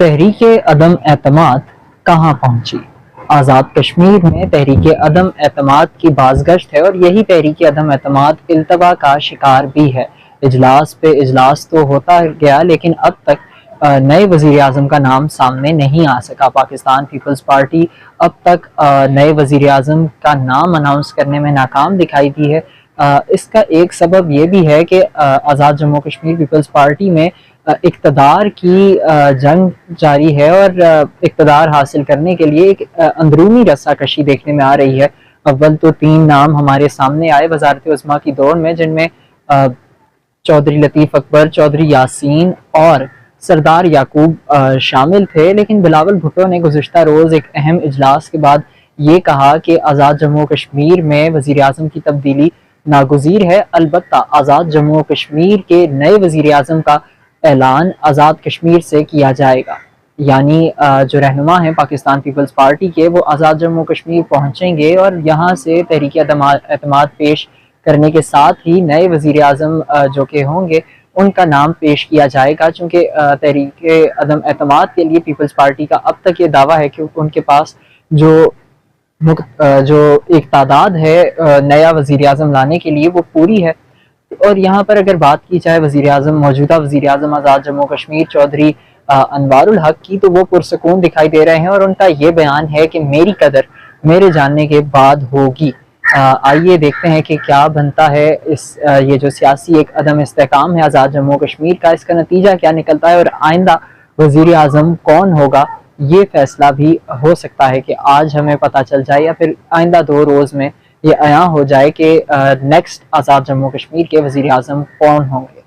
تحریک عدم اعتماد کہاں پہنچی؟ آزاد کشمیر میں تحریک عدم اعتماد کی بازگشت ہے اور یہی تحریک عدم اعتماد التوا کا شکار بھی ہے۔ اجلاس پہ اجلاس تو ہوتا گیا لیکن اب تک نئے وزیر اعظم کا نام سامنے نہیں آ سکا۔ پاکستان پیپلز پارٹی اب تک نئے وزیر اعظم کا نام اناؤنس کرنے میں ناکام دکھائی دی ہے۔ اس کا ایک سبب یہ بھی ہے کہ آزاد جموں کشمیر پیپلز پارٹی میں اقتدار کی جنگ جاری ہے اور اقتدار حاصل کرنے کے لیے ایک اندرونی رسہ کشی دیکھنے میں آ رہی ہے۔ اول تو 3 نام ہمارے سامنے آئے وزارت عظمیٰ کی دوڑ میں، جن میں چودھری لطیف اکبر، چودھری یاسین اور سردار یعقوب شامل تھے، لیکن بلاول بھٹو نے گزشتہ روز ایک اہم اجلاس کے بعد یہ کہا کہ آزاد جموں کشمیر میں وزیر اعظم کی تبدیلی ناگزیر ہے، البتہ آزاد جموں کشمیر کے نئے وزیر اعظم کا اعلان آزاد کشمیر سے کیا جائے گا۔ یعنی جو رہنما ہیں پاکستان پیپلز پارٹی کے، وہ آزاد جموں کشمیر پہنچیں گے اور یہاں سے تحریک عدم اعتماد پیش کرنے کے ساتھ ہی نئے وزیر اعظم جو کہ ہوں گے ان کا نام پیش کیا جائے گا، چونکہ تحریک عدم اعتماد کے لیے پیپلز پارٹی کا اب تک یہ دعویٰ ہے کہ ان کے پاس جو ایک تعداد ہے نیا وزیر اعظم لانے کے لیے وہ پوری ہے۔ اور یہاں پر اگر بات کی جائے موجودہ وزیر اعظم آزاد جموں کشمیر چودھری انوار الحق کی، تو وہ پرسکون دکھائی دے رہے ہیں اور ان کا یہ بیان ہے کہ میری قدر میرے جاننے کے بعد ہوگی۔ آئیے دیکھتے ہیں کہ کیا بنتا ہے یہ جو سیاسی ایک عدم استحکام ہے آزاد جموں کشمیر کا، اس کا نتیجہ کیا نکلتا ہے اور آئندہ وزیر اعظم کون ہوگا۔ یہ فیصلہ بھی ہو سکتا ہے کہ آج ہمیں پتہ چل جائے یا پھر آئندہ 2 روز میں یہ عیاں ہو جائے کہ نیکسٹ آزاد جموں کشمیر کے وزیر اعظم کون ہوں گے۔